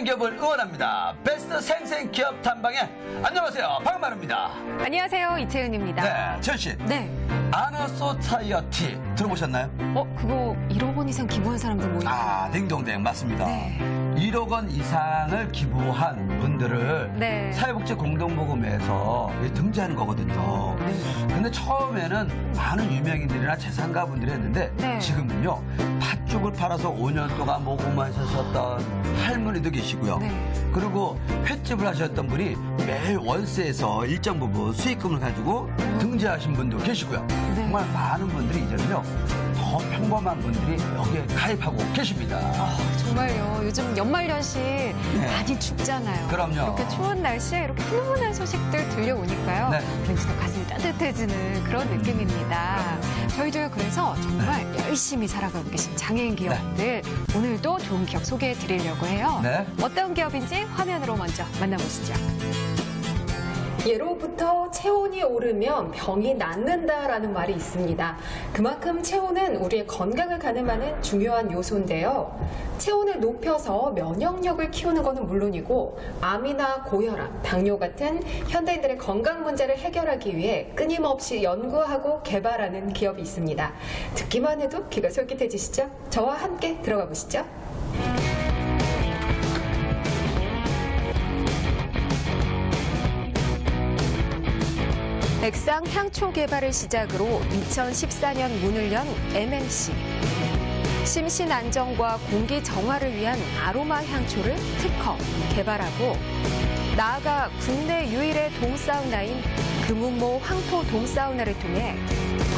기업을 응원합니다. 베스트 생생 기업 탐방에 안녕하세요. 박만우입니다. 안녕하세요. 이채은입니다. 네, 재현 씨. 네. 아너소사이어티 들어보셨나요? 그거 1억 원 이상 기부한 사람들 모이는 아, 딩동댕 맞습니다. 네. 1억 원 이상을 기부한 분들을 네. 사회복지 공동모금에서 등재하는 거거든요. 근데 처음에는 많은 유명인들이나 재산가분들이 했는데 네. 지금은요, 팥죽을 팔아서 5년 동안 모금하셨던 할머니도 계시고요. 네. 그리고 횟집을 하셨던 분이 매일 월세에서 일정 부분 수익금을 가지고 등재하신 분도 계시고요. 네. 정말 많은 분들이 이제는요, 더 평범한 분들이 여기에 가입하고 계십니다. 정말요. 요즘 연말연시 많이 춥잖아요. 그럼요. 이렇게 추운 날씨에 이렇게 훈훈한 소식들 들려오니까요. 네. 왠지 더 가슴이 따뜻해지는 그런 느낌입니다. 저희도요. 그래서 정말 열심히 살아가고 계신 장애인 기업들 오늘도 좋은 기업 소개해 드리려고 해요. 네. 어떤 기업인지 화면으로 먼저 만나보시죠. 예로부터 체온이 오르면 병이 낫는다라는 말이 있습니다. 그만큼 체온은 우리의 건강을 가늠하는 중요한 요소인데요. 체온을 높여서 면역력을 키우는 것은 물론이고 암이나 고혈압, 당뇨 같은 현대인들의 건강 문제를 해결하기 위해 끊임없이 연구하고 개발하는 기업이 있습니다. 듣기만 해도 귀가 솔깃해지시죠? 저와 함께 들어가 보시죠. 액상 향초 개발을 시작으로 2014년 문을 연 MMC. 심신 안정과 공기 정화를 위한 아로마 향초를 특허, 개발하고 나아가 국내 유일의 동사우나인 금운모 황토 동사우나를 통해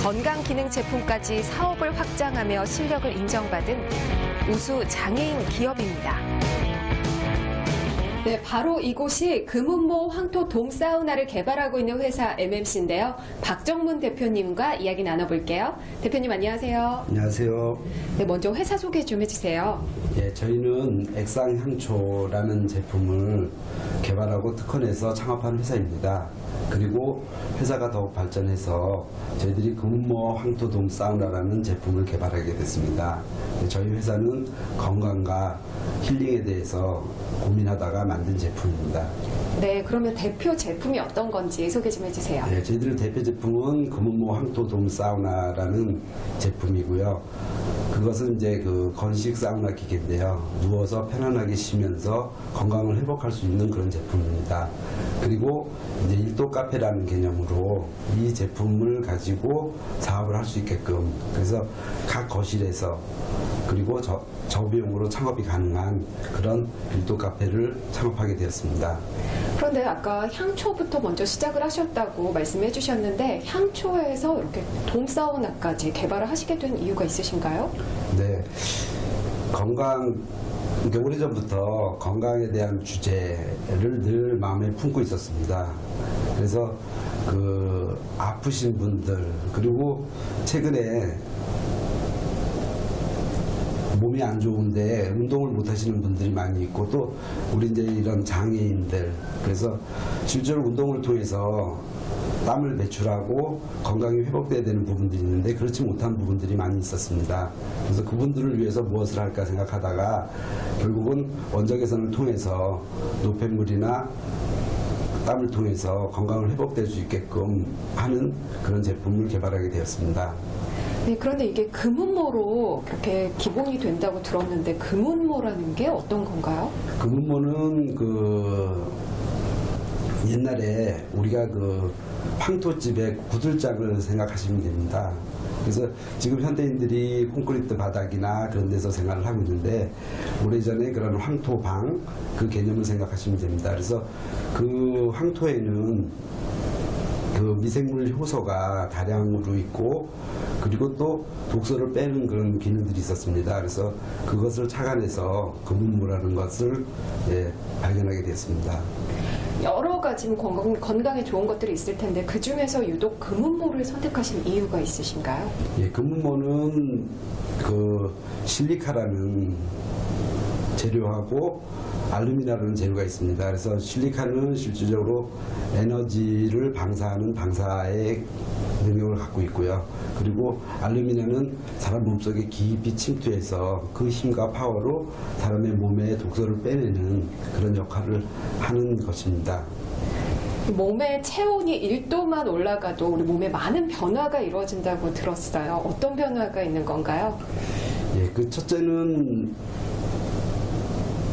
건강기능 제품까지 사업을 확장하며 실력을 인정받은 우수 장애인 기업입니다. 네, 바로 이곳이 금운모 황토 동사우나를 개발하고 있는 회사 MMC인데요. 박정문 대표님과 이야기 나눠볼게요. 대표님 안녕하세요. 안녕하세요. 네, 먼저 회사 소개 좀 해주세요. 예, 저희는 액상향초라는 제품을 개발하고 특허내서 창업한 회사입니다. 그리고 회사가 더욱 발전해서 저희들이 금운모 황토동 사우나라는 제품을 개발하게 됐습니다. 저희 회사는 건강과 힐링에 대해서 고민하다가 만든 제품입니다. 네, 그러면 대표 제품이 어떤 건지 소개 좀 해주세요. 네, 저희들 대표 제품은 금운모 황토동 사우나라는 제품이고요. 그것은 이제 그 건식 사우나 기계인데요. 누워서 편안하게 쉬면서 건강을 회복할 수 있는 그런 제품입니다. 그리고 이제 일도 카페라는 개념으로 이 제품을 가지고 사업을 할 수 있게끔 그래서 각 거실에서 그리고 저비용으로 창업이 가능한 그런 일도 카페를 창업하게 되었습니다. 그런데 아까 향초부터 먼저 시작을 하셨다고 말씀해 주셨는데 향초에서 이렇게 동사우나까지 개발을 하시게 된 이유가 있으신가요? 네. 그러니까 오래전부터 건강에 대한 주제를 늘 마음에 품고 있었습니다. 그래서 그 아프신 분들 그리고 최근에 몸이 안 좋은데 운동을 못 하시는 분들이 많이 있고 또 우리 이제 이런 장애인들 그래서 실제로 운동을 통해서 땀을 배출하고 건강이 회복돼야 되는 부분들이 있는데 그렇지 못한 부분들이 많이 있었습니다. 그래서 그분들을 위해서 무엇을 할까 생각하다가 결국은 원적 개선을 통해서 노폐물이나 땀을 통해서 건강을 회복될 수 있게끔 하는 그런 제품을 개발하게 되었습니다. 네, 그런데 이게 금운모로 그렇게 기본이 된다고 들었는데 금운모라는 게 어떤 건가요? 금운모는 그 옛날에 우리가 그 황토집의 구들장을 생각하시면 됩니다. 그래서 지금 현대인들이 콘크리트 바닥이나 그런 데서 생활을 하고 있는데 오래전에 그런 황토방 그 개념을 생각하시면 됩니다. 그래서 그 황토에는 그 미생물 효소가 다량으로 있고 그리고 또 독소를 빼는 그런 기능들이 있었습니다. 그래서 그것을 착안해서 금운모라는 것을 발견하게 됐습니다. 여러 가지 건강에 좋은 것들이 있을 텐데 그 중에서 유독 금운모를 선택하신 이유가 있으신가요? 예, 금운모는 그 실리카라는 재료하고 알루미늄이라는 재료가 있습니다. 그래서 실리카는 실질적으로 에너지를 방사하는 방사의 능력을 갖고 있고요. 그리고 알루미늄은 사람 몸속에 깊이 침투해서 그 힘과 파워로 사람의 몸에 독소를 빼내는 그런 역할을 하는 것입니다. 몸의 체온이 1도만 올라가도 우리 몸에 많은 변화가 이루어진다고 들었어요. 어떤 변화가 있는 건가요? 예, 그 첫째는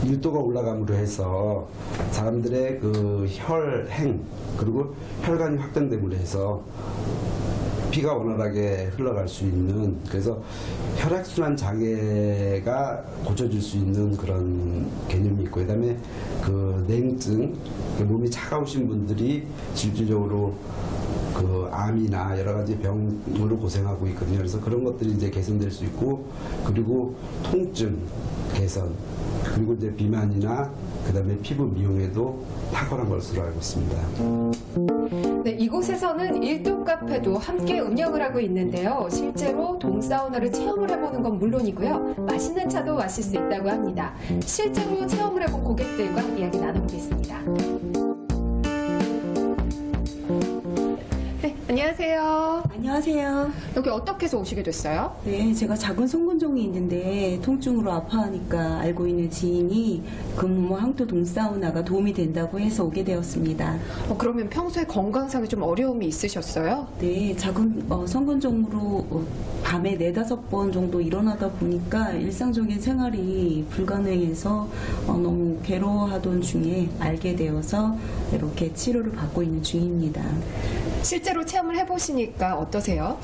1도가 올라감으로 해서 사람들의 그 혈행 그리고 혈관이 확장됨으로 해서 피가 원활하게 흘러갈 수 있는, 그래서 혈액순환 장애가 고쳐질 수 있는 그런 개념이 있고, 그다음에 그 냉증, 몸이 차가우신 분들이 실질적으로 그 암이나 여러 가지 병으로 고생하고 있거든요. 그래서 그런 것들이 이제 개선될 수 있고, 그리고 통증 개선, 그리고 이제 비만이나 그다음에 피부 미용에도 탁월한 것으로 알고 있습니다. 네, 이곳에서는 1도 카페도 함께 운영을 하고 있는데요. 실제로 돔사우나를 체험을 해보는 건 물론이고요. 맛있는 차도 마실 수 있다고 합니다. 실제로 체험을 해본 고객들과 이야기 나눠보겠습니다. 네, 안녕하세요. 안녕하세요. 여기 어떻게 해서 오시게 됐어요? 네, 제가 작은 송근종이 있는데 통증으로 아파하니까 알고 있는 지인이 금무모 항토 돔사우나가 도움이 된다고 해서 오게 되었습니다. 그러면 평소에 건강상에 좀 어려움이 있으셨어요? 네, 작은 송근종으로 밤에 4-5번 정도 일어나다 보니까 일상적인 생활이 불가능해서 너무 괴로워하던 중에 알게 되어서 이렇게 치료를 받고 있는 중입니다. 실제로 체험을 해보시니까 어떠세요?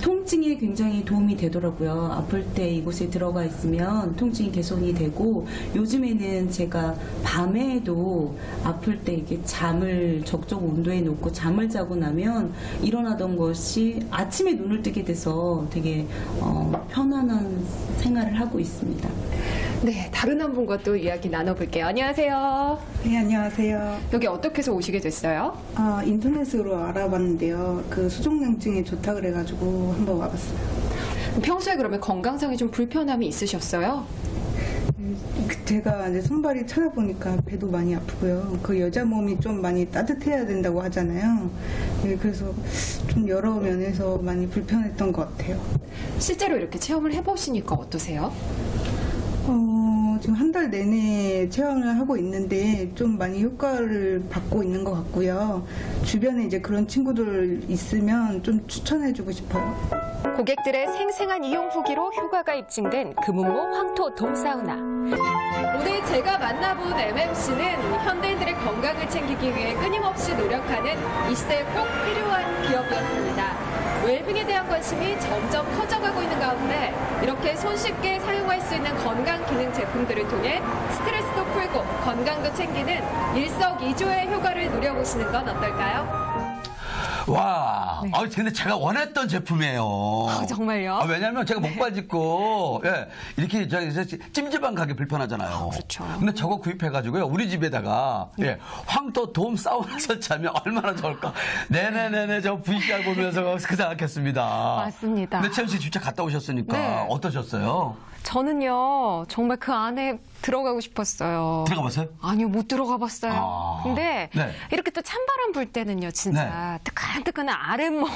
통증에 굉장히 도움이 되더라고요. 아플 때 이곳에 들어가 있으면 통증이 개선이 되고, 요즘에는 제가 밤에도 아플 때 이렇게 잠을 적정 온도에 놓고 잠을 자고 나면 일어나던 것이 아침에 눈을 뜨게 돼서 되게 편안한 생활을 하고 있습니다. 네, 다른 한 분과 또 이야기 나눠볼게요. 안녕하세요. 네, 안녕하세요. 여기 어떻게 해서 오시게 됐어요? 인터넷으로 알아봤는데요. 그 수족냉증에 좋다 그래가지고 한번 와봤어요. 평소에 그러면 건강상에 좀 불편함이 있으셨어요? 제가 이제 손발이 찾아보니까 배도 많이 아프고요. 그 여자 몸이 좀 많이 따뜻해야 된다고 하잖아요. 네, 그래서 좀 여러 면에서 많이 불편했던 것 같아요. 실제로 이렇게 체험을 해보시니까 어떠세요? 지금 한 달 내내 체험을 하고 있는데 좀 많이 효과를 받고 있는 것 같고요. 주변에 이제 그런 친구들 있으면 좀 추천해주고 싶어요. 고객들의 생생한 이용 후기로 효과가 입증된 금은모 황토 돔사우나. 오늘 제가 만나본 MMC는 현대인들의 건강을 챙기기 위해 끊임없이 노력하는 이 시대에 꼭 필요한 기업이었습니다. 웰빙에 대한 관심이 점점 커져가고 있는 가운데 이렇게 손쉽게 사용할 수 있는 건강 기능 제품들을 통해 스트레스도 풀고 건강도 챙기는 일석이조의 효과를 누려보시는 건 어떨까요? 와, 근데 제가 원했던 제품이에요. 정말요? 왜냐면 제가 목발 짚고, 예, 이렇게 찜질방 가기 불편하잖아요. 그렇죠. 근데 저거 구입해가지고요, 우리 집에다가, 예, 황토 돔 사우나 설치하면 얼마나 좋을까. 네네네네, 저 VCR 보면서 그 생각했습니다. 맞습니다. 근데 채연 씨 직접 갔다 오셨으니까 네. 어떠셨어요? 저는요, 정말 그 안에 들어가고 싶었어요. 들어가 봤어요? 아니요, 못 들어가 봤어요. 아, 근데 네. 이렇게 또 찬바람 불 때는요, 진짜 뜨끈뜨끈한 아랫모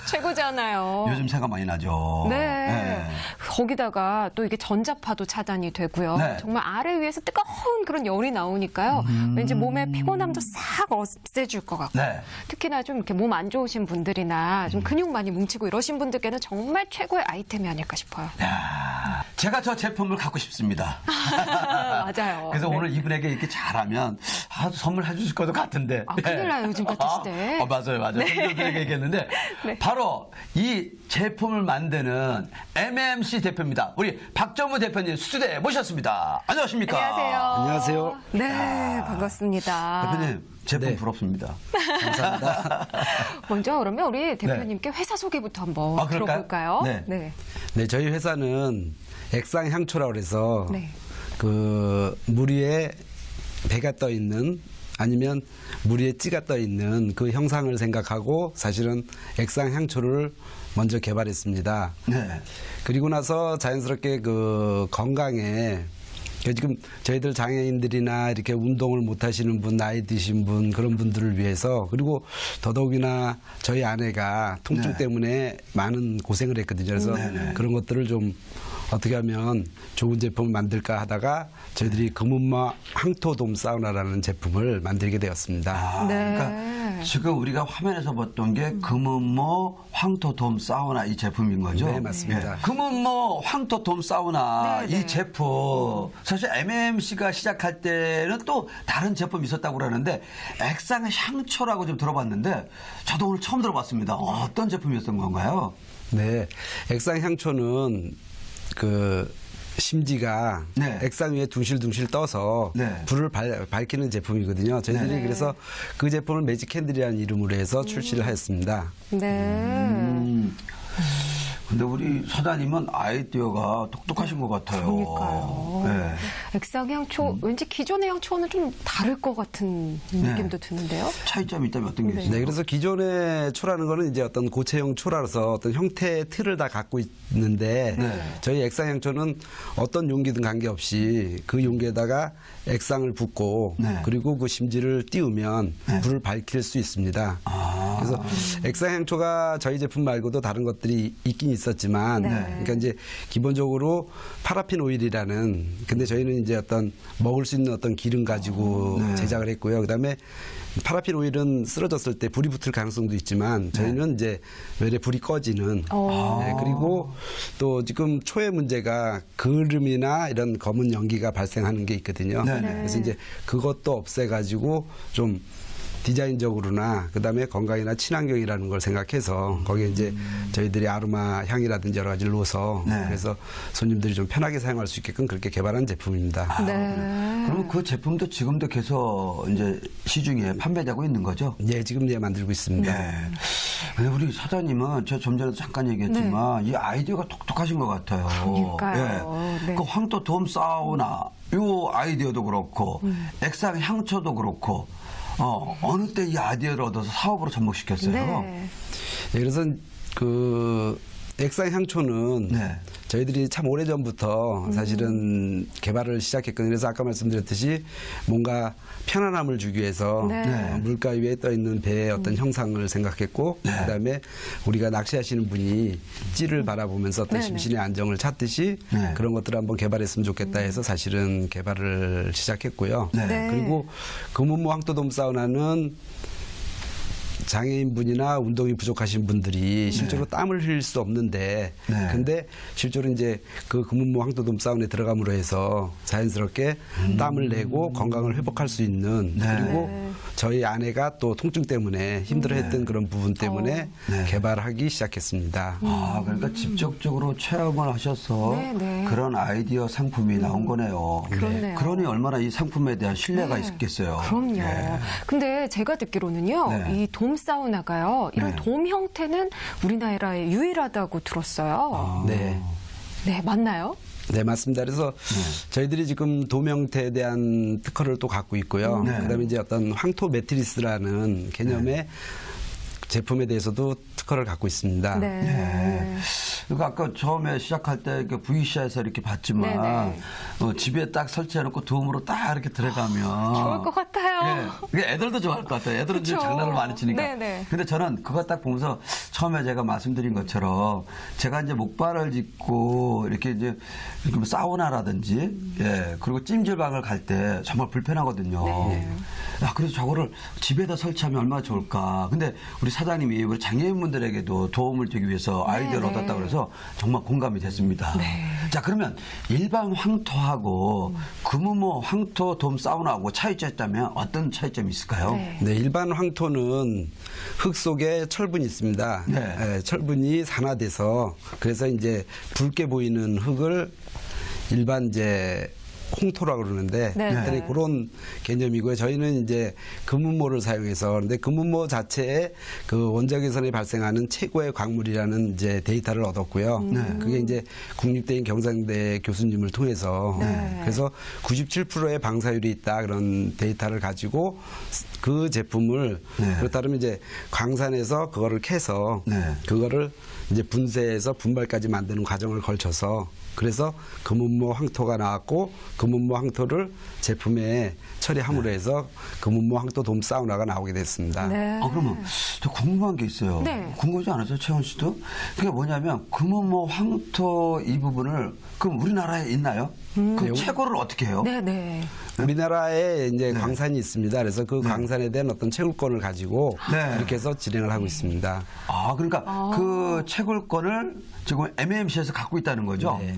최고잖아요. 요즘 생각 많이 나죠. 네. 거기다가 또 이게 전자파도 차단이 되고요. 네. 정말 아래 위에서 뜨거운 그런 열이 나오니까요. 왠지 몸의 피곤함도 싹 없애줄 것 같고. 네. 특히나 좀 이렇게 몸 안 좋으신 분들이나 좀 근육 많이 뭉치고 이러신 분들께는 정말 최고의 아이템이 아닐까 싶어요. 야, 제가 저 제품을 갖고 싶습니다. 맞아요. 그래서 네. 오늘 이분에게 이렇게 잘하면 선물해 주실 것도 같은데. 큰일 나요, 요즘 같은 시대에. 맞아요. 선생님들에게 얘기했는데 네. 바로 이 제품을 만드는 MMC 대표입니다. 우리 박정무 대표님 스튜디오에 모셨습니다. 안녕하십니까? 안녕하세요. 안녕하세요. 네, 반갑습니다. 대표님 제품 네. 부럽습니다. 감사합니다. 먼저 그러면 우리 대표님께 회사 소개부터 한번 그럴까요? 들어볼까요? 네. 네, 저희 회사는 액상향초라고 해서 네. 그 물 위에 배가 떠 있는 아니면 물 위에 찌가 떠 있는 그 형상을 생각하고 사실은 액상 향초를 먼저 개발했습니다. 네. 그리고 나서 자연스럽게 그 건강에 지금 저희들 장애인들이나 이렇게 운동을 못 하시는 분, 나이 드신 분, 그런 분들을 위해서, 그리고 더더욱이나 저희 아내가 통증 네. 때문에 많은 고생을 했거든요. 그래서 네네. 그런 것들을 좀 어떻게 하면 좋은 제품을 만들까 하다가 저희들이 금은모 황토돔 사우나라는 제품을 만들게 되었습니다. 아, 네. 그러니까 지금 우리가 화면에서 봤던 게 금은모 황토돔 사우나 이 제품인 거죠? 네, 맞습니다. 예. 금은모 황토돔 사우나 네, 네. 이 제품 사실 MMC가 시작할 때는 또 다른 제품이 있었다고 그러는데 액상 향초라고 좀 들어봤는데 저도 오늘 처음 들어봤습니다. 어떤 제품이었던 건가요? 네, 액상 향초는 그 심지가 네. 액상 위에 둥실둥실 떠서 네. 불을 밝히는 제품이거든요. 저희들이 네. 그래서 그 제품을 매직 캔들이라는 이름으로 해서 출시를 하였습니다. 네. 근데 우리 사장님은 아이디어가 똑똑하신 것 같아요. 그러니까요. 네. 액상 향초, 왠지 기존의 향초와는 좀 다를 것 같은 느낌도 드는데요. 차이점이 있다면 어떤 게 있어요? 네, 그래서 기존의 초라는 거는 이제 어떤 고체형 초라서 어떤 형태의 틀을 다 갖고 있는데 네. 저희 액상 향초는 어떤 용기든 관계없이 그 용기에다가 액상을 붓고 네. 그리고 그 심지를 띄우면 네. 불을 밝힐 수 있습니다. 아. 그래서 액상 향초가 저희 제품 말고도 다른 것들이 있긴 있었지만 네. 그러니까 이제 기본적으로 파라핀 오일이라는, 근데 저희는 이제 어떤 먹을 수 있는 어떤 기름 가지고 네. 제작을 했고요. 그다음에 파라핀 오일은 쓰러졌을 때 불이 붙을 가능성도 있지만 저희는 이제 외래 불이 꺼지는. 네, 그리고 또 지금 초의 문제가 그름이나 이런 검은 연기가 발생하는 게 있거든요. 네, 네. 그래서 이제 그것도 없애가지고 좀 디자인적으로나 그다음에 건강이나 친환경이라는 걸 생각해서 거기에 이제 저희들이 아로마 향이라든지 여러 가지를 넣어서 네. 그래서 손님들이 좀 편하게 사용할 수 있게끔 그렇게 개발한 제품입니다. 네. 그럼 그 제품도 지금도 계속 이제 시중에 판매되고 있는 거죠? 예, 지금 만들고 있습니다. 네. 근데 우리 사장님은 제가 좀 전에도 잠깐 얘기했지만 이 아이디어가 똑똑하신 것 같아요. 그러니까요. 네. 그 황토 돔 사우나 요 아이디어도 그렇고 액상 향초도 그렇고 어느 때 이 아이디어를 얻어서 사업으로 접목시켰어요? 네. 예, 그래서 그 액상 향초는 네. 저희들이 참 오래전부터 사실은 개발을 시작했거든요. 그래서 아까 말씀드렸듯이 뭔가 편안함을 주기 위해서 네. 물가 위에 떠 있는 배의 어떤 형상을 생각했고 네. 그다음에 우리가 낚시하시는 분이 찌를 바라보면서 어떤 네, 심신의 안정을 찾듯이 네. 그런 것들을 한번 개발했으면 좋겠다 해서 사실은 개발을 시작했고요. 네. 네. 그리고 금은모 황토돔 사우나는 장애인분이나 운동이 부족하신 분들이 실제로 땀을 흘릴 수 없는데 네. 근데 실제로 이제 그 금은모 황토돔 사우나에 들어감으로 해서 자연스럽게 땀을 내고 건강을 회복할 수 있는 네. 그리고 저희 아내가 또 통증 때문에 힘들어했던 그런 부분 때문에 네. 개발하기 시작했습니다. 아, 그러니까 직접적으로 체험을 하셔서 네, 네. 그런 아이디어 상품이 나온 거네요. 그렇네요. 그러니 얼마나 이 상품에 대한 신뢰가 있겠어요. 그럼요. 예. 근데 제가 듣기로는요, 네. 이 돔 사우나가요, 이런 네. 돔 형태는 우리나라에 유일하다고 들었어요. 네. 네, 맞나요? 네, 맞습니다. 그래서 저희들이 지금 도명태에 대한 특허를 또 갖고 있고요. 네. 그다음에 이제 어떤 황토 매트리스라는 개념의 제품에 대해서도 특허를 갖고 있습니다. 네. 네. 그러니까 아까 처음에 시작할 때 VCR에서 이렇게 봤지만 네네. 집에 딱 설치해놓고 도움으로 딱 이렇게 들어가면 좋을 것 같아요. 예, 애들도 좋아할 것 같아요. 애들은 이제 그쵸. 장난을 많이 치니까. 네네. 근데 저는 그거 딱 보면서 처음에 제가 말씀드린 것처럼 제가 이제 목발을 짚고 이렇게 이제 뭐 사우나라든지 예, 그리고 찜질방을 갈 때 정말 불편하거든요. 네. 야, 그래서 저거를 집에다 설치하면 얼마나 좋을까. 근데 우리 사장님이 우리 장애인분들에게도 도움을 주기 위해서 아이디어를 네. 얻었다고 그래서 정말 공감이 됐습니다. 자, 그러면 일반 황토하고 금은모 황토 돔 사우나하고 차이점이 있다면 어떤 차이점이 있을까요? 네. 네, 일반 황토는 흙 속에 철분이 있습니다. 네. 예, 철분이 산화돼서 그래서 이제 붉게 보이는 흙을 일반 이제 홍토라고 그러는데 네. 간단히 그런 개념이고요. 저희는 이제 금은모를 사용해서 그런데 금은모 자체에 그 원자개선에 발생하는 최고의 광물이라는 이제 데이터를 얻었고요. 그게 이제 국립대인 경상대 교수님을 통해서 그래서 97%의 방사율이 있다 그런 데이터를 가지고 그 제품을 그렇다면 이제 광산에서 그거를 캐서 그거를 이제 분쇄해서 분말까지 만드는 과정을 걸쳐서 그래서 금은모 황토가 나왔고 금은모 황토를 제품에 처리함으로 해서 금은모 황토 돔 사우나가 나오게 됐습니다. 네. 아, 그러면 저 궁금한 게 있어요. 네. 궁금하지 않았어요, 채원 씨도? 그게 뭐냐면 금은모 황토 이 부분을 그럼 우리나라에 있나요? 그 채굴을 어떻게 해요? 네네. 우리나라에 이제 광산이 있습니다. 그래서 그 광산에 대한 어떤 채굴권을 가지고 네. 그렇게 해서 진행을 하고 있습니다. 아, 그러니까 그 채굴권을 지금 MMC에서 갖고 있다는 거죠? 네.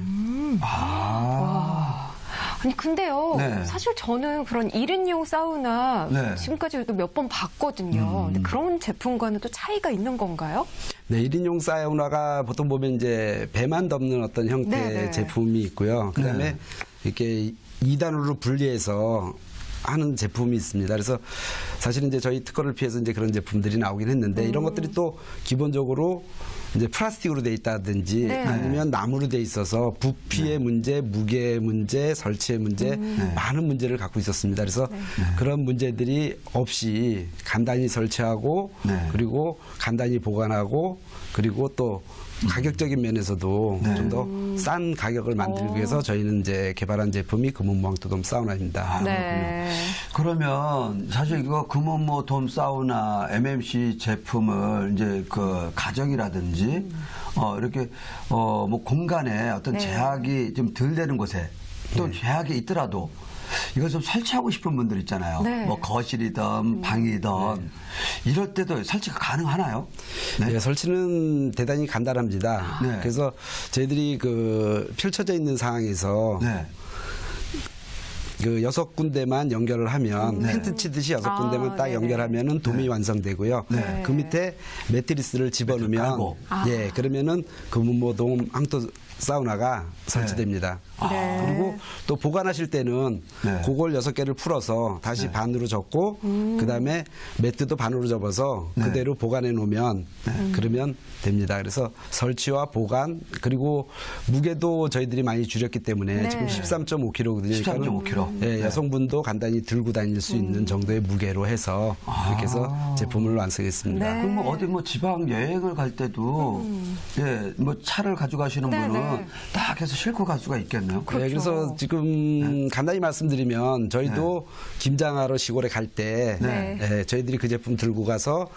아. 아니 근데요. 네. 사실 저는 그런 1인용 사우나 네. 지금까지도 몇 번 봤거든요. 근데 그런 제품과는 또 차이가 있는 건가요? 네, 1인용 사우나가 보통 보면 이제 배만 덮는 어떤 형태의 네네. 제품이 있고요. 그 다음에 이렇게 2단으로 분리해서 하는 제품이 있습니다. 그래서 사실은 이제 저희 특허를 피해서 이제 그런 제품들이 나오긴 했는데 이런 것들이 또 기본적으로 이제 플라스틱으로 돼 있다든지 네. 아니면 나무로 돼 있어서 부피의 문제, 무게 문제, 설치의 문제 많은 문제를 갖고 있었습니다. 그래서 그런 문제들이 없이 간단히 설치하고 그리고 간단히 보관하고 그리고 또 가격적인 면에서도 좀 더 싼 가격을 만들기 위해서 저희는 이제 개발한 제품이 금은모 황토돔 사우나입니다. 네. 그러면 사실 이거 금은모 돔 사우나 MMC 제품을 이제 그 가정이라든지 이렇게 뭐 공간에 어떤 제약이 좀 덜 되는 곳에 또 제약이 있더라도 이걸 좀 설치하고 싶은 분들 있잖아요. 네. 뭐 거실이든 방이든 이럴 때도 설치가 가능하나요? 네, 설치는 대단히 간단합니다. 네. 그래서 저희들이 그 펼쳐져 있는 상황에서 네. 그 6군데만 연결을 하면 텐트 치듯이 6군데만 딱 네네. 연결하면은 돔이 완성되고요. 네. 그 밑에 매트리스를 집어넣으면 깔고. 예, 그러면은 금은모 돔 황토 사우나가 설치됩니다. 네. 그리고 또 보관하실 때는 네. 그걸 6개를 풀어서 다시 반으로 접고 그다음에 매트도 반으로 접어서 그대로 보관해 놓으면 그러면 됩니다. 그래서 설치와 보관 그리고 무게도 저희들이 많이 줄였기 때문에 네. 지금 13.5kg거든요. 13.5kg. 예, 여성분도 간단히 들고 다닐 수 있는 정도의 무게로 해서 그렇게 해서 제품을 완성했습니다. 네. 그럼 뭐 어디 뭐 지방 여행을 갈 때도 예, 뭐 차를 가져가시는 네네. 분은 딱 해서 싣고 갈 수가 있겠네요. 네, 그래서 지금 간단히 말씀드리면 저희도 김장하러 시골에 갈 때 네. 저희들이 그 제품 들고 가서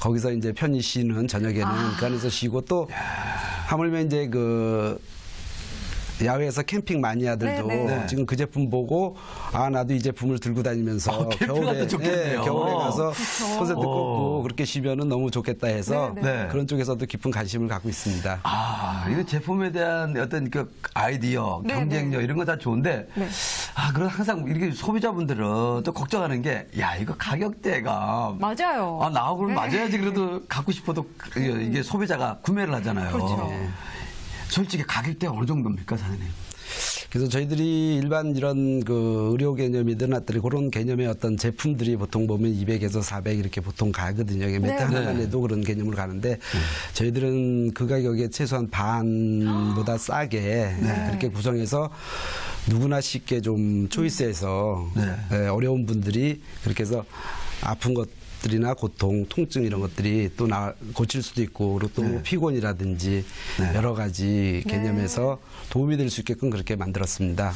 거기서 이제 편히 쉬는 저녁에는 그 안에서 쉬고 또 하물며 이제 그 야외에서 캠핑 마니아들도 네네. 지금 그 제품 보고 아 나도 이 제품을 들고 다니면서 캠핑할 때 좋겠네요. 겨울에 가서 콘센트 꽂고 그렇게 쉬면은 너무 좋겠다 해서 네네. 그런 쪽에서도 깊은 관심을 갖고 있습니다. 아, 이거 제품에 대한 어떤 그 아이디어, 네네. 경쟁력 이런 거 다 좋은데, 네. 아, 그럼 항상 이렇게 소비자분들은 또 걱정하는 게, 야, 이거 가격대가. 맞아요. 아, 나하고는 맞아야지 그래도 갖고 싶어도 이게 소비자가 구매를 하잖아요. 그렇죠. 솔직히 가격대가 어느 정도입니까, 사장님? 그래서 저희들이 일반 이런 그 의료 개념이든 어떤 그런 개념의 어떤 제품들이 보통 보면 200에서 400 이렇게 보통 가거든요. 매트 하나만 해도 그런 개념으로 가는데 저희들은 그 가격에 최소한 반보다 싸게 그렇게 구성해서 누구나 쉽게 좀 초이스해서 어려운 분들이 그렇게 해서 아픈 것들이나 고통, 통증 이런 것들이 또 고칠 수도 있고 그리고 또 피곤이라든지 여러 가지 개념에서 도움이 될 수 있게끔 그렇게 만들었습니다.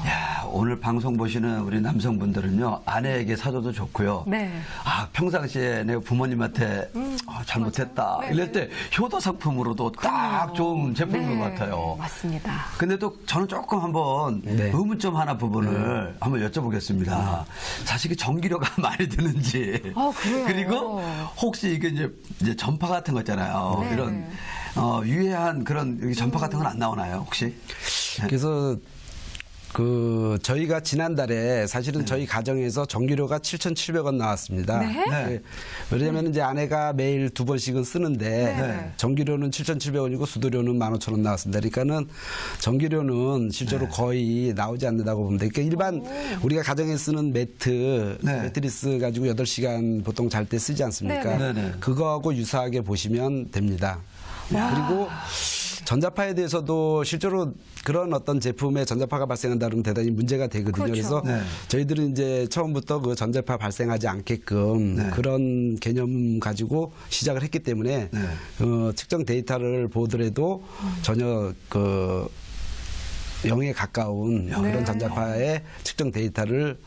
야, 오늘 방송 보시는 우리 남성분들은요, 아내에게 사줘도 좋고요. 네. 아, 평상시에 내가 부모님한테 잘못했다. 네. 이럴 때 효도 상품으로도 딱 좋은 제품인 것 같아요. 맞습니다. 근데 또 저는 조금 한번 의문점 하나 부분을 한번 여쭤보겠습니다. 사실 그 전기료가 많이 드는지. 그래요? 그리고 혹시 이게 이제 전파 같은 거 있잖아요. 네. 이런 유해한 그런 전파 같은 건 안 나오나요, 혹시? 그래서 저희가 지난달에 사실은 저희 가정에서 전기료가 7,700원 나왔습니다. 네? 왜냐면 이제 아내가 매일 2번씩은 쓰는데 네. 전기료는 7,700원이고 수도료는 15,000원 나왔습니다. 그러니까는 전기료는 실제로 거의 나오지 않는다고 보면 돼요. 그러니까 일반 우리가 가정에 쓰는 매트리스 가지고 8시간 보통 잘 때 쓰지 않습니까? 네, 네. 그거하고 유사하게 보시면 됩니다. 그리고 전자파에 대해서도 실제로 그런 어떤 제품에 전자파가 발생한다 그러면 대단히 문제가 되거든요. 그렇죠. 그래서 네. 저희들은 이제 처음부터 그 전자파 발생하지 않게끔 네. 그런 개념 가지고 시작을 했기 때문에 네. 측정 데이터를 보더라도 전혀 그 0에 가까운 그런 전자파의 측정 데이터를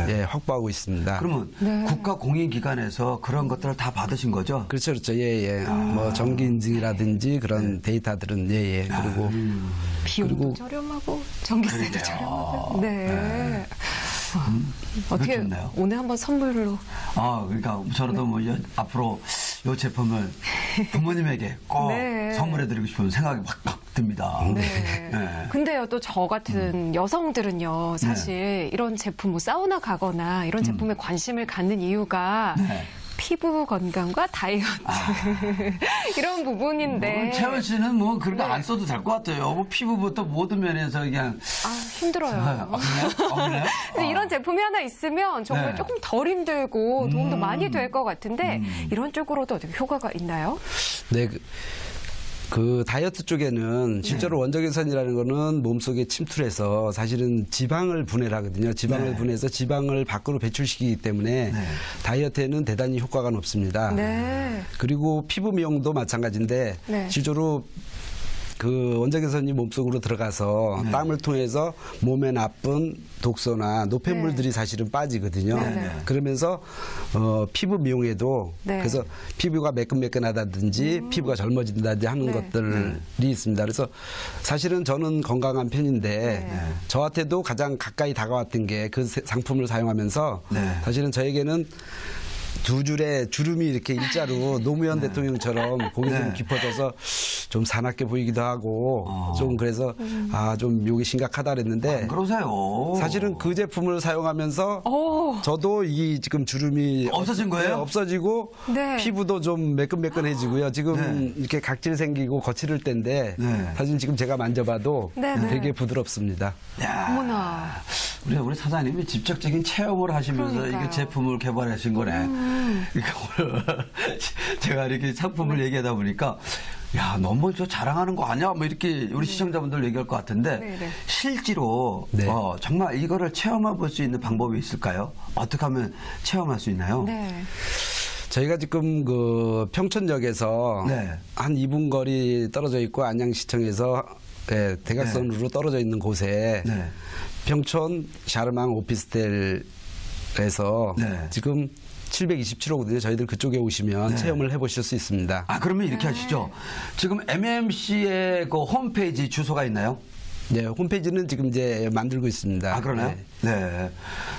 네. 확보하고 있습니다. 그러면 국가 공인기관에서 그런 것들을 다 받으신 거죠? 그렇죠, 그렇죠. 예, 예. 뭐 정기 인증이라든지 그런 데이터들은 예, 예. 그리고 비용도 그리고- 저렴하고 전기세도 저렴하고. 네. 어떻게 좋네요. 오늘 한번 선물로 그러니까 저라도 뭐 앞으로 이 제품을 부모님에게 꼭 네. 선물해드리고 싶은 생각이 확 듭니다. 네. 네. 근데요, 또 저 같은 여성들은요, 사실 이런 제품, 뭐 사우나 가거나 이런 제품에 관심을 갖는 이유가 네. 피부 건강과 다이어트 이런 부분인데. 채원 씨는 뭐 그런 거 안 써도 될 것 같아요. 뭐 피부부터 모든 면에서 그냥 힘들어요. 없나요? 그래서 이런 제품이 하나 있으면 정말 네. 조금 덜 힘들고 도움도 많이 될 것 같은데 이런 쪽으로도 어떻게 효과가 있나요? 네. 그 다이어트 쪽에는 실제로 원적외선이라는 거는 몸속에 침투해서 사실은 지방을 분해를 하거든요. 지방을 분해해서 지방을 밖으로 배출시키기 때문에 다이어트에는 대단히 효과가 높습니다. 네. 그리고 피부 미용도 마찬가지인데 네. 실제로 그 원적외선이 몸속으로 들어가서 땀을 통해서 몸에 나쁜 독소나 노폐물들이 사실은 빠지거든요. 그러면서 피부 미용에도 그래서 피부가 매끈매끈하다든지 피부가 젊어진다든지 하는 것들이 있습니다. 그래서 사실은 저는 건강한 편인데 저한테도 가장 가까이 다가왔던 게 그 상품을 사용하면서 사실은 저에게는 두 줄의 주름이 이렇게 일자로 노무현 대통령처럼 고개 좀 깊어져서 좀 사납게 보이기도 하고 좀 그래서 좀 요게 심각하다 그랬는데 그러세요. 사실은 그 제품을 사용하면서 저도 이 지금 주름이 없어진 거예요? 네, 없어지고 네. 피부도 좀 매끈매끈해지고요. 지금 이렇게 각질 생기고 거칠을 때인데 사실 지금 제가 만져봐도 되게 부드럽습니다. 야, 어머나. 우리 사장님이 직접적인 체험을 하시면서 그러니까요. 이게 제품을 개발하신 거네. 그러니까 오늘 제가 이렇게 상품을 얘기하다 보니까 야, 너무 저 자랑하는 거 아니야? 뭐 이렇게 우리 시청자분들 얘기할 것 같은데 네네. 실제로 네. 정말 이거를 체험해 볼 수 있는 방법이 있을까요? 어떻게 하면 체험할 수 있나요? 네. 저희가 지금 그 평촌역에서 네. 한 2분 거리 떨어져 있고 안양시청에서 대각선으로 떨어져 있는 곳에 네. 평촌 샤르망 오피스텔에서 네. 지금 727호거든요. 저희들 그쪽에 오시면 체험을 해보실 수 있습니다. 그러면 이렇게 하시죠. 지금 MMC의 그 홈페이지 주소가 있나요? 네, 홈페이지는 지금 이제 만들고 있습니다. 그러나요? 네.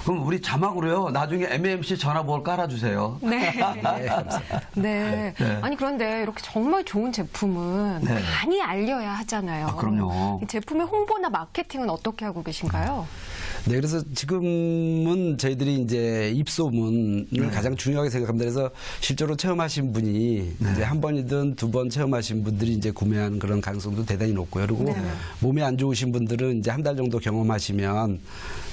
그럼 우리 자막으로요. 나중에 MMC 전화번호 깔아주세요. 네. 감사합니다. 네. 아니 그런데 이렇게 정말 좋은 제품은 네. 많이 알려야 하잖아요. 그럼요. 이 제품의 홍보나 마케팅은 어떻게 하고 계신가요? 네, 그래서 지금은 저희들이 이제 입소문을 가장 중요하게 생각합니다. 그래서 실제로 체험하신 분이 이제 한 번이든 두 번 체험하신 분들이 이제 구매하는 그런 가능성도 대단히 높고요. 그리고 몸에 안 좋으신 분들은 이제 한 달 정도 경험하시면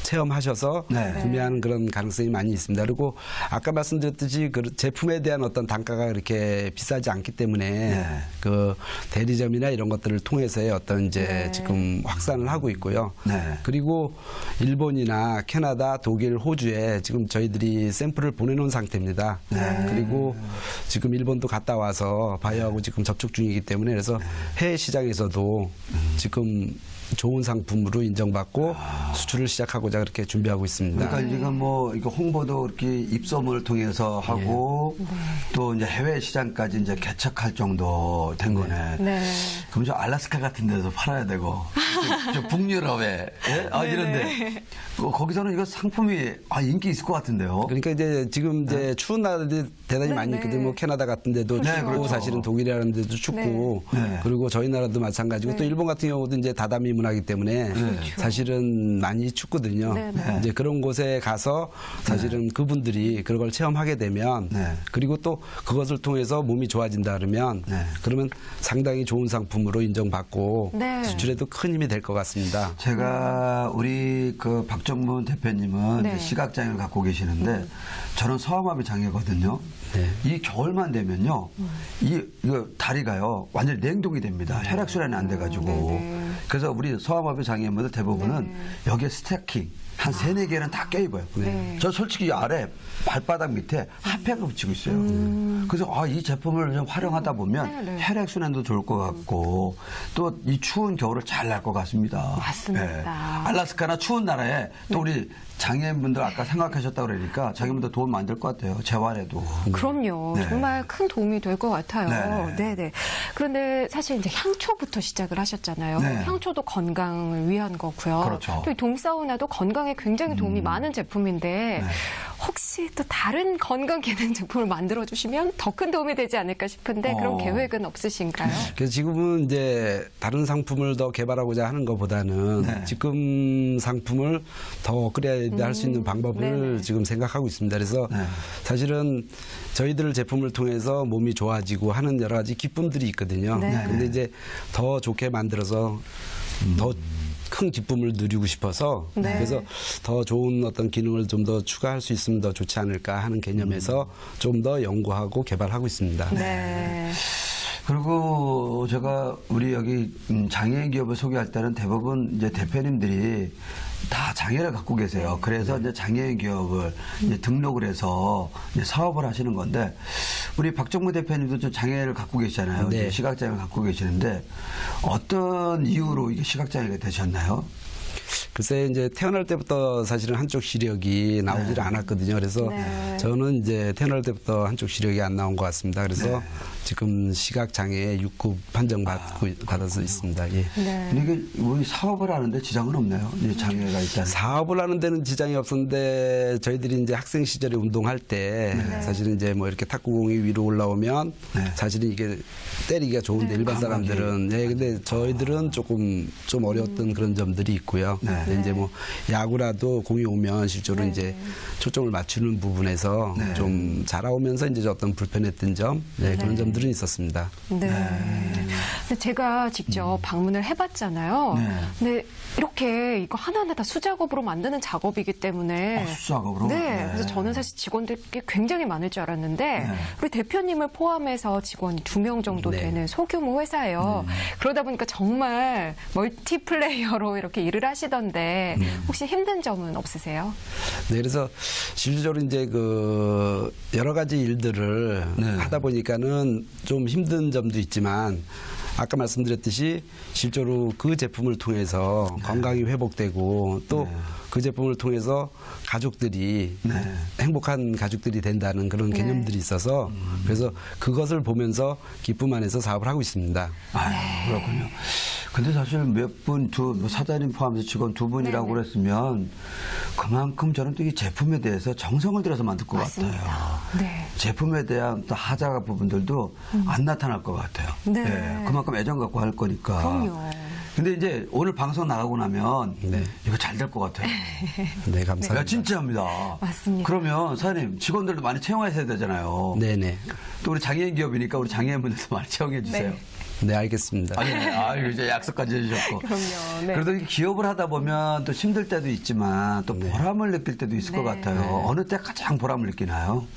체험하셔서 구매하는 그런 가능성이 많이 있습니다. 그리고 아까 말씀드렸듯이 그 제품에 대한 어떤 단가가 그렇게 비싸지 않기 때문에 그 대리점이나 이런 것들을 통해서의 어떤 이제 지금 확산을 하고 있고요. 그리고 일본이나 캐나다, 독일, 호주에 지금 저희들이 샘플을 보내놓은 상태입니다. 그리고 지금 일본도 갔다 와서 바이오하고 지금 접촉 중이기 때문에 그래서 해외 시장에서도 지금 좋은 상품으로 인정받고 수출을 시작하고자 그렇게 준비하고 있습니다. 그러니까 지금 뭐 이거 홍보도 이렇게 입소문을 통해서 하고 또 이제 해외 시장까지 이제 개척할 정도 된 거네. 네. 그럼 저 알라스카 같은 데서 팔아야 되고 저 북유럽에 이런데 거기서는 이거 상품이 인기 있을 것 같은데요. 그러니까 이제 지금 이제 추운 나라들이 대단히 많이 있거든요. 뭐 캐나다 같은 데도 춥고 그렇죠. 사실은 독일이라는 데도 춥고 그리고 저희 나라도 마찬가지고 또 일본 같은 경우도 이제 다다미 방문하기 때문에 사실은 많이 춥거든요. 네, 네. 이제 그런 곳에 가서 사실은 그분들이 그걸 체험하게 되면 네. 그리고 또 그것을 통해서 몸이 좋아진다 그러면 네. 그러면 상당히 좋은 상품으로 인정받고 네. 수출에도 큰 힘이 될 것 같습니다. 제가 우리 그 박정문 대표님은 네. 이제 시각장애를 갖고 계시는데 저는 서아마비 장애거든요. 네. 이 겨울만 되면요, 이거 다리가요 완전히 냉동이 됩니다. 혈액순환이 안 돼가지고. 네네. 그래서 우리 서아마비 장애인분들 대부분은 여기에 스태킹 한 3-4개는 다 껴입어요. 네. 저 솔직히 이 아래 발바닥 밑에 핫팩을 붙이고 있어요. 그래서 이 제품을 좀 활용하다 보면 네네. 혈액순환도 좋을 것 같고 또 이 추운 겨울을 잘 날 것 같습니다. 맞습니다. 알라스카나 추운 나라에 또 우리 장애인분들 아까 생각하셨다고 그러니까 장애인분들 도움 많이 될 것 같아요. 재활에도. 그럼요. 네. 정말 큰 도움이 될 것 같아요. 네. 네네. 그런데 사실 이제 향초부터 시작을 하셨잖아요. 네. 향초도 건강을 위한 거고요. 그렇죠. 또 이 돔사우나도 건강에 굉장히 도움이 많은 제품인데 네. 혹시 또 다른 건강 기능 제품을 만들어 주시면 더 큰 도움이 되지 않을까 싶은데 그런 계획은 없으신가요? 그래서 지금은 이제 다른 상품을 더 개발하고자 하는 것보다는 네. 지금 상품을 더 업그레이드 할 수 있는 방법을 네네. 지금 생각하고 있습니다. 그래서 네. 사실은 저희들 제품을 통해서 몸이 좋아지고 하는 여러 가지 기쁨들이 있거든요. 네. 근데 이제 더 좋게 만들어서 더 큰 기쁨을 누리고 싶어서 네. 그래서 더 좋은 어떤 기능을 좀 더 추가할 수 있으면 더 좋지 않을까 하는 개념에서 좀 더 연구하고 개발하고 있습니다. 네. 그리고 제가 우리 여기 장애인 기업을 소개할 때는 대부분 이제 대표님들이 다 장애를 갖고 계세요. 그래서 이제 장애인 기업을 이제 등록을 해서 이제 사업을 하시는 건데 우리 박정무 대표님도 좀 장애를 갖고 계시잖아요. 네. 이제 시각장애를 갖고 계시는데 어떤 이유로 이게 시각장애가 되셨나요? 글쎄 이제 태어날 때부터 사실은 한쪽 시력이 나오질 않았거든요. 그래서 네. 저는 이제 태어날 때부터 한쪽 시력이 안 나온 것 같습니다. 그래서 지금 시각 장애에 6급 판정 받아서 있습니다. 예. 네. 근데 이게 우리 사업을 하는데 지장은 없나요? 이제 장애가 있다는. 사업을 하는 데는 지장이 없었는데 저희들이 이제 학생 시절에 운동할 때 사실은 이제 뭐 이렇게 탁구공이 위로 올라오면 네. 사실은 이게 때리기가 좋은데 일반 사람들은 근데 저희들은 조금 좀 어려웠던 그런 점들이 있고요. 네. 근데 이제 뭐 야구라도 공이 오면 실제로 이제 초점을 맞추는 부분에서 좀 자라오면서 이제 어떤 불편했던 점 그런 점들은 있었습니다. 네. 근데 제가 직접 방문을 해봤잖아요. 네. 근데 이렇게 이거 하나하나 다 수작업으로 만드는 작업이기 때문에. 수작업으로? 네. 네. 그래서 저는 사실 직원들이 굉장히 많을 줄 알았는데 우리 대표님을 포함해서 직원이 2명 정도 네. 되는 소규모 회사예요. 그러다 보니까 정말 멀티플레이어로 이렇게 일을 하시던데 혹시 힘든 점은 없으세요? 네, 그래서 실질적으로 이제 그 여러 가지 일들을 하다 보니까는 좀 힘든 점도 있지만 아까 말씀드렸듯이 실제로 그 제품을 통해서 건강이 회복되고 또 그 제품을 통해서 가족들이 행복한 가족들이 된다는 그런 개념들이 있어서 그래서 그것을 보면서 기쁨 안에서 사업을 하고 있습니다. 그렇군요. 근데 사실 몇 분, 뭐 사장님 포함해서 직원 2분이라고 그랬으면 그만큼 저는 또 이 제품에 대해서 정성을 들여서 만들 것 맞습니다. 같아요. 네. 제품에 대한 또 하자 부분들도 안 나타날 것 같아요. 네. 그만큼 애정 갖고 할 거니까. 그럼요. 근데 이제 오늘 방송 나가고 나면 이거 잘 될 것 같아요. 네, 감사합니다. 야, 진짜입니다. 맞습니다. 그러면 사장님 직원들도 많이 채용하셔야 되잖아요. 네네. 또 우리 장애인 기업이니까 우리 장애인분들도 많이 채용해 주세요. 네, 알겠습니다. 아유, 이제 약속까지 해주셨고. 그럼요. 네. 그래도 이 기업을 하다 보면 또 힘들 때도 있지만 또 보람을 느낄 때도 있을 것 같아요. 어느 때 가장 보람을 느끼나요?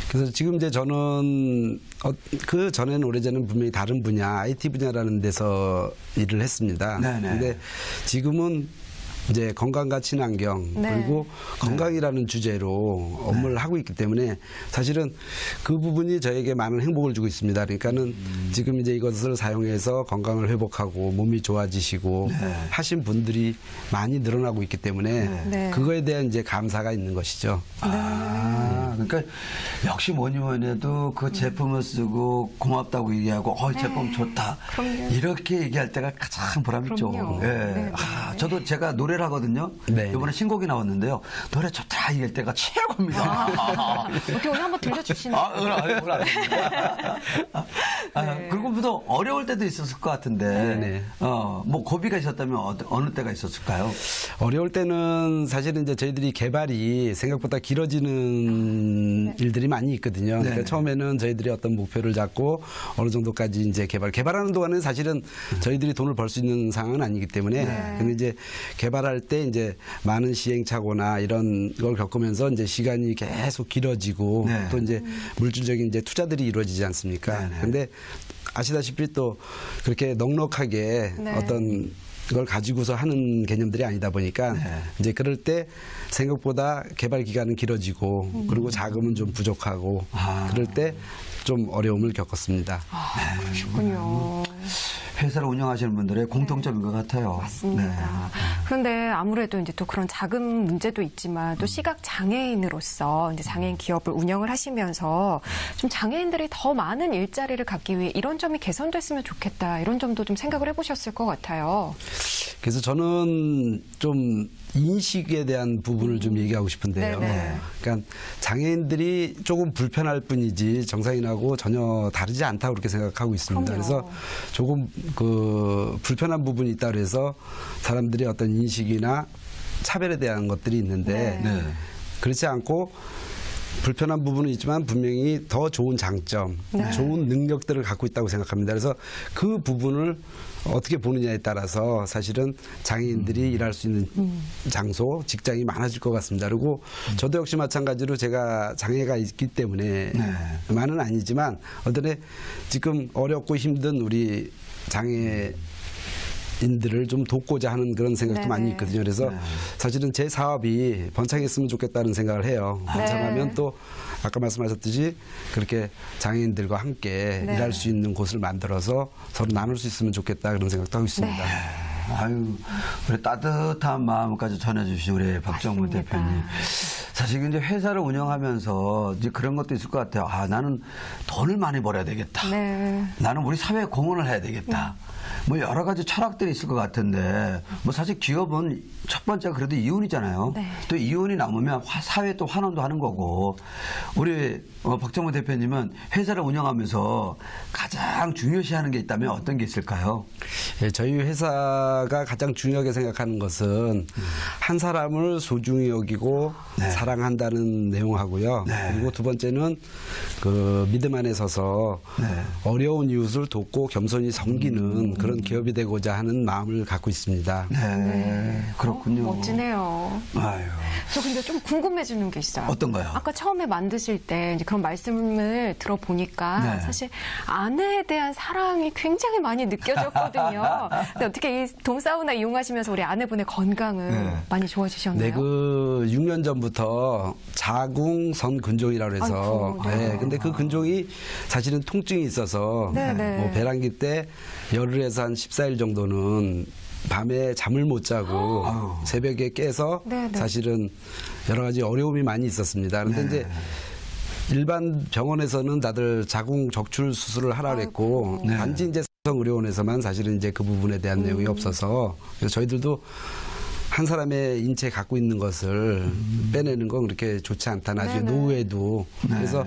그래서 지금 이제 저는 그 전에는 오래전에는 분명히 다른 분야, IT 분야라는 데서 일을 했습니다. 네네. 근데 지금은 이제 건강과 친환경 그리고 건강이라는 주제로 업무를 하고 있기 때문에 사실은 그 부분이 저에게 많은 행복을 주고 있습니다. 그러니까는 지금 이제 이것을 사용해서 건강을 회복하고 몸이 좋아지시고 하신 분들이 많이 늘어나고 있기 때문에 그거에 대한 이제 감사가 있는 것이죠. 그러니까 역시 뭐니 뭐니 해도 그 제품을 쓰고 고맙다고 얘기하고 제품 좋다. 그럼요. 이렇게 얘기할 때가 가장 보람있죠. 그럼요. 예. 네, 저도 제가 노래를 하거든요. 네. 이번에 신곡이 나왔는데요. 노래 좋다 얘기할 때가 최고입니다. 이렇게 오늘 한번 들려주시나요? 그리고 또 어려울 때도 있었을 것 같은데, 네. 뭐 고비가 있었다면 어느 때가 있었을까요? 어려울 때는 사실은 이제 저희들이 개발이 생각보다 길어지는 일들이 많이 있거든요. 그러니까 네. 처음에는 저희들이 어떤 목표를 잡고 어느 정도까지 이제 개발하는 동안은 사실은 저희들이 돈을 벌 수 있는 상황은 아니기 때문에 근데 이제 개발할 때 이제 많은 시행착오나 이런 걸 겪으면서 이제 시간이 계속 길어지고 네. 또 이제 물질적인 이제 투자들이 이루어지지 않습니까? 네, 네. 근데 아시다시피 또 그렇게 넉넉하게 네. 어떤 걸 가지고서 하는 개념들이 아니다 보니까 네. 이제 그럴 때 생각보다 개발 기간은 길어지고 그리고 자금은 좀 부족하고 그럴 때 좀 어려움을 겪었습니다. 그렇군요. 회사를 운영하시는 분들의 공통점인 것 같아요. 맞습니다. 그런데 아무래도 이제 또 그런 자금 문제도 있지만 또 시각 장애인으로서 이제 장애인 기업을 운영을 하시면서 좀 장애인들이 더 많은 일자리를 갖기 위해 이런 점이 개선됐으면 좋겠다. 이런 점도 좀 생각을 해보셨을 것 같아요. 그래서 저는 좀 인식에 대한 부분을 좀 얘기하고 싶은데요. 네네. 그러니까 장애인들이 조금 불편할 뿐이지 정상인하고 전혀 다르지 않다고 그렇게 생각하고 있습니다. 그럼요. 그래서 조금 그 불편한 부분이 있다 그래서 사람들이 어떤 인식이나 차별에 대한 것들이 있는데 네. 그렇지 않고 불편한 부분은 있지만 분명히 더 좋은 장점, 네. 좋은 능력들을 갖고 있다고 생각합니다. 그래서 그 부분을 어떻게 보느냐에 따라서 사실은 장애인들이 일할 수 있는 장소, 직장이 많아질 것 같습니다. 그리고 저도 역시 마찬가지로 제가 장애가 있기 때문에 많은 아니지만 어떤 애 지금 어렵고 힘든 우리 장애 인들을 좀 돕고자 하는 그런 생각도 네네. 많이 있거든요. 그래서 사실은 제 사업이 번창했으면 좋겠다는 생각을 해요. 번창하면 또 아까 말씀하셨듯이 그렇게 장애인들과 함께 네. 일할 수 있는 곳을 만들어서 서로 나눌 수 있으면 좋겠다 그런 생각도 하고 있습니다. 아유, 우리 따뜻한 마음까지 전해주신 우리 박정무 맞습니다. 대표님. 사실 이제 회사를 운영하면서 이제 그런 것도 있을 것 같아요. 나는 돈을 많이 벌어야 되겠다. 네. 나는 우리 사회에 공헌을 해야 되겠다. 뭐 여러 가지 철학들이 있을 것 같은데 뭐 사실 기업은 첫 번째가 그래도 이윤이잖아요. 네. 또 이윤이 남으면 사회에 또 환원도 하는 거고 우리 박정무 대표님은 회사를 운영하면서 가장 중요시하는 게 있다면 어떤 게 있을까요? 예, 저희 회사가 가장 중요하게 생각하는 것은 한 사람을 소중히 여기고 네. 사랑한다는 내용하고요. 네. 그리고 두 번째는 그 믿음 안에 서서 네. 어려운 이웃을 돕고 겸손히 섬기는 그런 기업이 되고자 하는 마음을 갖고 있습니다. 네, 그렇군요. 멋지네요. 아유. 저 근데 좀 궁금해지는 게 있어요. 어떤 거요? 아까 처음에 만드실 때 이제 그런 말씀을 들어보니까 네. 사실 아내에 대한 사랑이 굉장히 많이 느껴졌거든요. 근데 어떻게 이 돔사우나 이용하시면서 우리 아내분의 건강은 네. 많이 좋아지셨나요? 네, 그 6년 전부터 자궁선 근종이라고 해서 아이고, 네. 네, 근데 그 근종이 사실은 통증이 있어서 네, 네. 뭐 배란기 때 열흘에서 한 14일 정도는 밤에 잠을 못 자고 아유. 새벽에 깨서 네, 네. 사실은 여러 가지 어려움이 많이 있었습니다. 그런데 네. 이제 일반 병원에서는 다들 자궁 적출 수술을 하라 그랬고 네. 단지 이제 의료원에서만 사실은 이제 그 부분에 대한 내용이 없어서 그래서 저희들도 한 사람의 인체에 갖고 있는 것을 빼내는 건 그렇게 좋지 않다. 나중에 네네. 노후에도. 그래서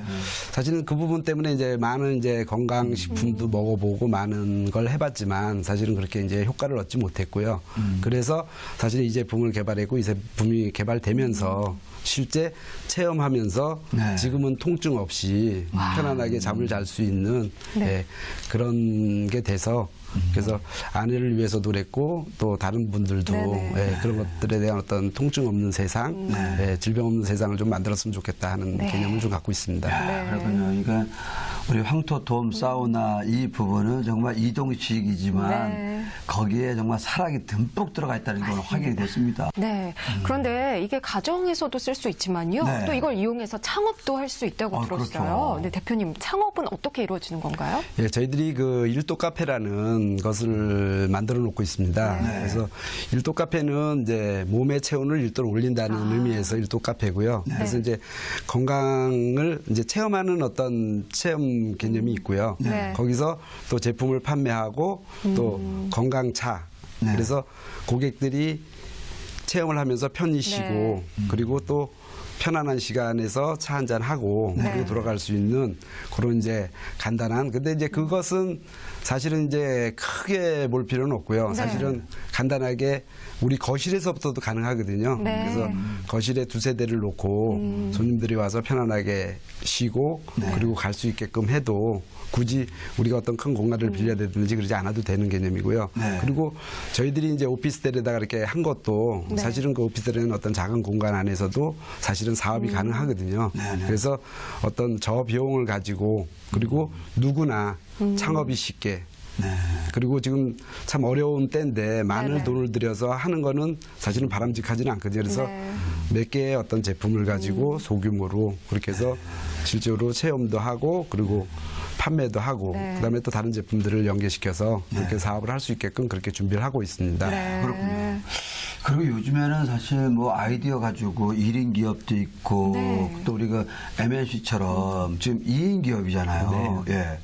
사실은 그 부분 때문에 이제 많은 이제 건강식품도 먹어보고 많은 걸 해봤지만 사실은 그렇게 이제 효과를 얻지 못했고요. 그래서 사실 이 제품을 개발했고 이 제품이 개발되면서 실제 체험하면서 네. 지금은 통증 없이 편안하게 잠을 잘 수 있는 네. 예, 그런 게 돼서 그래서 아내를 위해서도 그랬고 또 다른 분들도 네네. 예, 그런 것들에 대한 어떤 통증 없는 세상, 예, 질병 없는 세상을 좀 만들었으면 좋겠다 하는 네. 개념을 좀 갖고 있습니다. 네. 그렇군요. 그러니까 우리 황토돔 사우나 이 부분은 정말 이동식이지만 네. 거기에 정말 사랑이 듬뿍 들어가 있다는 걸 확인이 됐습니다. 네. 그런데 이게 가정에서도 쓸 수 있지만요. 네. 또 이걸 이용해서 창업도 할 수 있다고 들었어요. 그렇죠. 네, 대표님, 창업은 어떻게 이루어지는 건가요? 예, 저희들이 그 일도 카페라는 것을 만들어 놓고 있습니다. 네. 그래서 일도 카페는 이제 몸의 체온을 1도로 올린다는 의미에서 일도 카페고요. 그래서 이제 건강을 이제 체험하는 어떤 체험 개념이 있고요. 네. 거기서 또 제품을 판매하고 또 건강차. 네. 그래서 고객들이 체험을 하면서 편히 쉬고 네. 그리고 또 편안한 시간에서 차 한잔 하고 네. 그리고 돌아갈 수 있는 그런 이제 간단한 근데 이제 그것은 사실은 이제 크게 볼 필요는 없고요. 네. 사실은 간단하게 우리 거실에서부터도 가능하거든요. 네. 그래서 거실에 두세 대를 놓고 손님들이 와서 편안하게 쉬고 그리고 갈 수 있게끔 해도 굳이 우리가 어떤 큰 공간을 빌려야 되든지 그러지 않아도 되는 개념이고요. 네. 그리고 저희들이 이제 오피스텔에다가 이렇게 한 것도 네. 사실은 그 오피스텔에는 어떤 작은 공간 안에서도 사실은 사업이 가능하거든요. 네, 네. 그래서 어떤 저비용을 가지고 그리고 누구나 창업이 쉽게 네. 그리고 지금 참 어려운 때인데 많은 네네. 돈을 들여서 하는 거는 사실은 바람직하지는 않거든요. 그래서 네. 몇 개의 어떤 제품을 가지고 소규모로 그렇게 해서 실제로 체험도 하고 그리고 판매도 하고 네. 그다음에 또 다른 제품들을 연계시켜서 그렇게 사업을 할 수 있게끔 그렇게 준비를 하고 있습니다. 네. 그렇군요. 그리고 요즘에는 사실 뭐 아이디어 가지고 1인 기업도 있고 네. 또 우리가 MNC처럼 지금 2인 기업이잖아요. 예.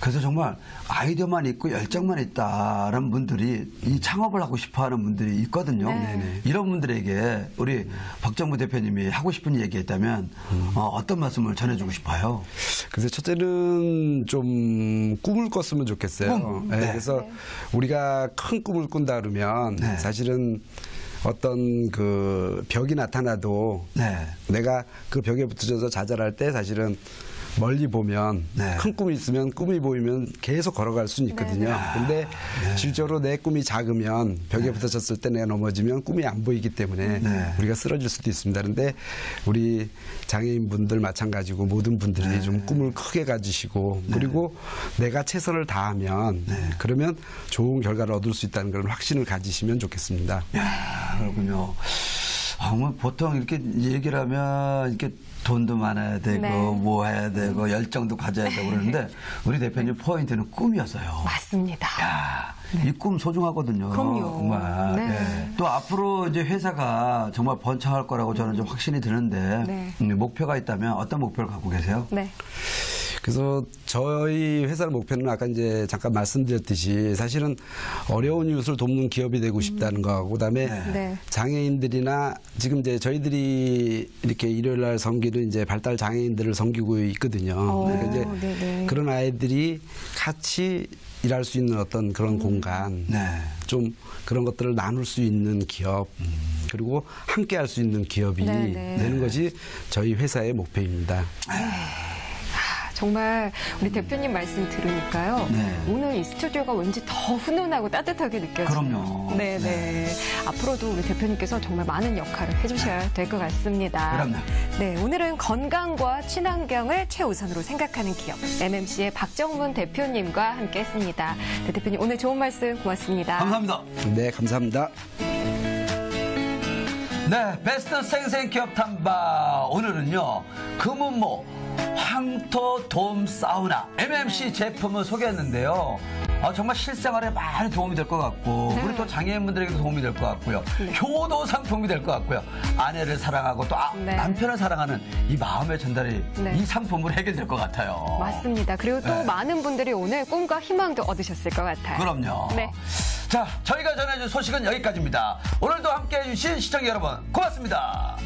그래서 정말 아이디어만 있고 열정만 있다라는 분들이 이 창업을 하고 싶어 하는 분들이 있거든요. 네. 이런 분들에게 우리 박정무 대표님이 하고 싶은 얘기 있다면 어떤 말씀을 전해주고 싶어요? 그래서 첫째는 좀 꿈을 꿨으면 좋겠어요. 예, 네. 그래서 우리가 큰 꿈을 꾼다 그러면 네. 사실은 어떤 그 벽이 나타나도 네. 내가 그 벽에 붙어져서 좌절할 때 사실은 멀리 보면 네. 큰 꿈이 있으면 꿈이 보이면 계속 걸어갈 수는 있거든요. 근데 실제로 내 꿈이 작으면 벽에 붙어졌을 때 내가 넘어지면 꿈이 안 보이기 때문에 네. 우리가 쓰러질 수도 있습니다. 그런데 우리 장애인분들 마찬가지고 모든 분들이 좀 꿈을 크게 가지시고 그리고 내가 최선을 다하면 그러면 좋은 결과를 얻을 수 있다는 그런 확신을 가지시면 좋겠습니다. 그렇군요. 뭐 보통 이렇게 얘기를 하면 이렇게 돈도 많아야 되고 네. 뭐 해야 되고 열정도 가져야 되고 그러는데 우리 대표님 포인트는 꿈이었어요. 맞습니다. 야, 이 꿈 소중하거든요. 그럼요. 정말. 네. 예. 또 앞으로 이제 회사가 정말 번창할 거라고 저는 좀 확신이 드는데 네. 목표가 있다면 어떤 목표를 갖고 계세요? 네. 그래서 저희 회사의 목표는 아까 이제 잠깐 말씀드렸듯이 사실은 어려운 이웃을 돕는 기업이 되고 싶다는 거하고 그다음에 네. 장애인들이나 지금 이제 저희들이 이렇게 일요일 날 섬기는 이제 발달 장애인들을 섬기고 있거든요. 그러니까 이제 네네. 그런 아이들이 같이 일할 수 있는 어떤 그런 공간 네. 좀 그런 것들을 나눌 수 있는 기업 그리고 함께 할 수 있는 기업이 네네. 되는 것이 저희 회사의 목표입니다. 정말 우리 대표님 말씀 들으니까요. 네. 오늘 이 스튜디오가 왠지 더 훈훈하고 따뜻하게 느껴져요. 그럼요. 네네. 앞으로도 우리 대표님께서 정말 많은 역할을 해주셔야 될 것 같습니다. 그럼요. 네, 오늘은 건강과 친환경을 최우선으로 생각하는 기업 MMC의 박정문 대표님과 함께했습니다. 네, 대표님 오늘 좋은 말씀 고맙습니다. 감사합니다. 네, 감사합니다. 네, 베스트 생생기업 탐방 오늘은요 금은모 황토돔 사우나 MMC 제품을 소개했는데요. 정말 실생활에 많이 도움이 될 것 같고 우리 또 장애인분들에게도 도움이 될 것 같고요. 효도 상품이 될 것 같고요. 아내를 사랑하고 또 네. 남편을 사랑하는 이 마음의 전달이 네. 이 상품으로 해결될 것 같아요. 맞습니다. 그리고 또 네. 많은 분들이 오늘 꿈과 희망도 얻으셨을 것 같아요. 그럼요. 네. 자, 저희가 전해준 소식은 여기까지입니다. 오늘도 함께해 주신 시청자 여러분 고맙습니다.